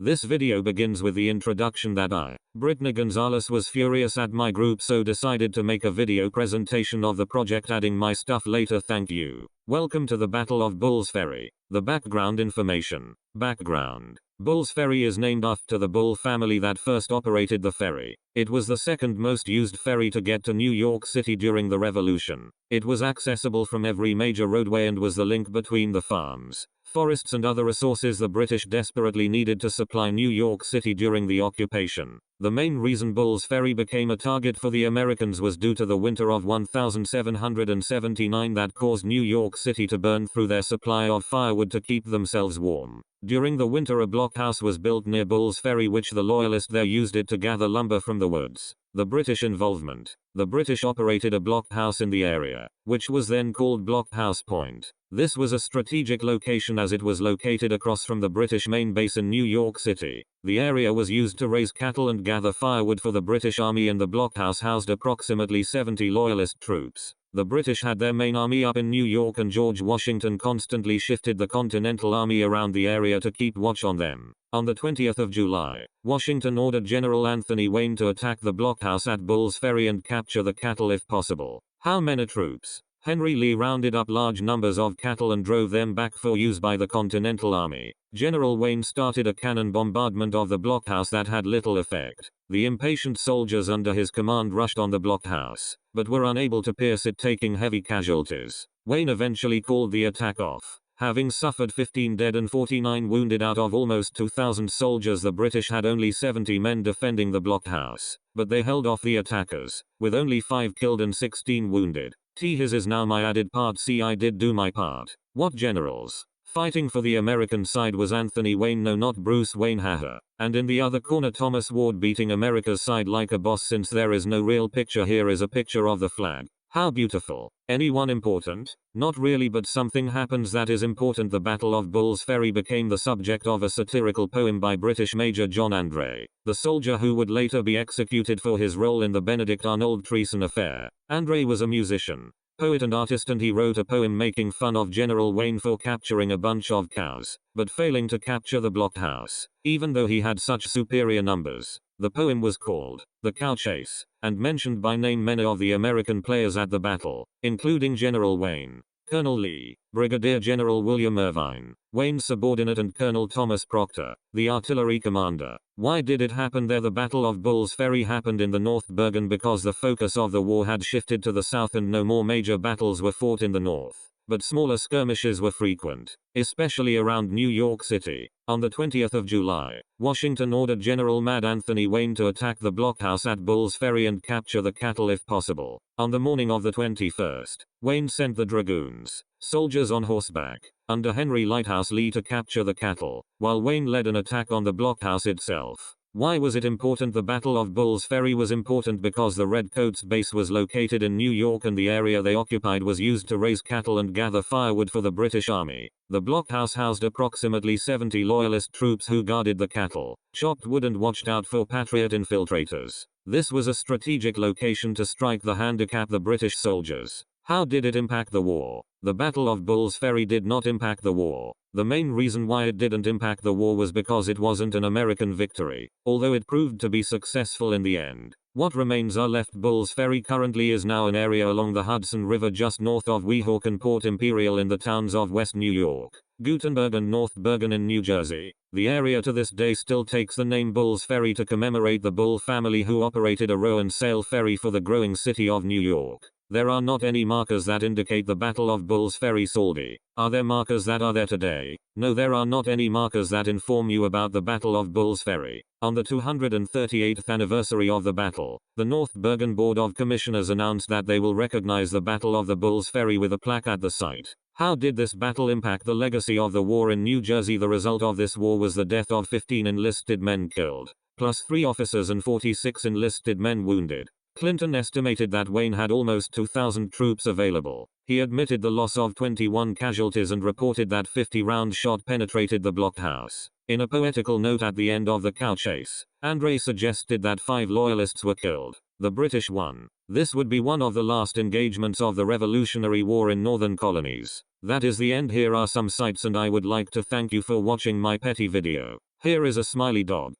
This video begins with the introduction that I, Brittany Gonzalez, was furious at my group, so decided to make a video presentation of the project, adding my stuff later. Thank you. Welcome to the Battle of Bull's Ferry. The background information. Background. Bull's Ferry is named after the Bull family that first operated the ferry. It was the second most used ferry to get to New York City during the Revolution. It was accessible from every major roadway and was the link between the farms, forests and other resources the British desperately needed to supply New York City during the occupation. The main reason Bull's Ferry became a target for the Americans was due to the winter of 1779 that caused New York City to burn through their supply of firewood to keep themselves warm. During the winter, a blockhouse was built near Bull's Ferry, which the loyalists there used it to gather lumber from the woods. The British involvement. The British operated a blockhouse in the area, which was then called Blockhouse Point. This was a strategic location as it was located across from the British main base in New York City. The area was used to raise cattle and gather firewood for the British Army, and the blockhouse housed approximately 70 loyalist troops. The British had their main army up in New York, and George Washington constantly shifted the Continental Army around the area to keep watch on them. On the 20th of July, Washington ordered General Anthony Wayne to attack the blockhouse at Bull's Ferry and capture the cattle if possible. How many troops? Henry Lee rounded up large numbers of cattle and drove them back for use by the Continental Army. General Wayne started a cannon bombardment of the blockhouse that had little effect. The impatient soldiers under his command rushed on the blockhouse, but were unable to pierce it, taking heavy casualties. Wayne eventually called the attack off. Having suffered 15 dead and 49 wounded out of almost 2,000 soldiers, the British had only 70 men defending the blockhouse, but they held off the attackers, with only 5 killed and 16 wounded. His is now my added part. See, I did do my part. What generals? Fighting for the American side was Anthony Wayne, no, not Bruce Wayne, haha. And in the other corner, Thomas Ward beating America's side like a boss. Since there is no real picture, here is a picture of the flag. How beautiful. Anyone important? Not really, but something happens that is important. The Battle of Bull's Ferry became the subject of a satirical poem by British Major John Andre, the soldier who would later be executed for his role in the Benedict Arnold treason affair. Andre was a musician, poet and artist, and he wrote a poem making fun of General Wayne for capturing a bunch of cows, but failing to capture the blockhouse, even though he had such superior numbers. The poem was called The Cow Chase, and mentioned by name many of the American players at the battle, including General Wayne, Colonel Lee, Brigadier General William Irvine, Wayne's subordinate, and Colonel Thomas Proctor, the artillery commander. Why did it happen there? The Battle of Bull's Ferry happened in the North Bergen because the focus of the war had shifted to the south and no more major battles were fought in the north, but smaller skirmishes were frequent, especially around New York City. On the 20th of July, Washington ordered General Mad Anthony Wayne to attack the blockhouse at Bull's Ferry and capture the cattle if possible. On the morning of the 21st, Wayne sent the dragoons, soldiers on horseback, under Henry Lighthouse Lee to capture the cattle, while Wayne led an attack on the blockhouse itself. Why was it important? The Battle of Bull's Ferry was important because the Redcoats' base was located in New York, and the area they occupied was used to raise cattle and gather firewood for the British Army. The blockhouse housed approximately 70 loyalist troops who guarded the cattle, chopped wood, and watched out for Patriot infiltrators. This was a strategic location to strike the handicap the British soldiers. How did it impact the war? The Battle of Bull's Ferry did not impact the war. The main reason why it didn't impact the war was because it wasn't an American victory, although it proved to be successful in the end. What remains are left. Bull's Ferry currently is now an area along the Hudson River just north of Weehawken and Port Imperial in the towns of West New York, Gutenberg, and North Bergen in New Jersey. The area to this day still takes the name Bull's Ferry to commemorate the Bull family who operated a row and sail ferry for the growing city of New York. There are not any markers that indicate the Battle of Bull's Ferry Saldi. Are there markers that are there today? No, there are not any markers that inform you about the Battle of Bull's Ferry. On the 238th anniversary of the battle, the North Bergen Board of Commissioners announced that they will recognize the Battle of the Bull's Ferry with a plaque at the site. How did this battle impact the legacy of the war in New Jersey? The result of this war was the death of 15 enlisted men killed, plus 3 officers and 46 enlisted men wounded. Clinton estimated that Wayne had almost 2,000 troops available. He admitted the loss of 21 casualties and reported that 50-round shot penetrated the blockhouse. In a poetical note at the end of the cow chase, Andre suggested that 5 loyalists were killed. The British won. This would be one of the last engagements of the Revolutionary War in northern colonies. That is the end. Here are some sites, and I would like to thank you for watching my petty video. Here is a smiley dog.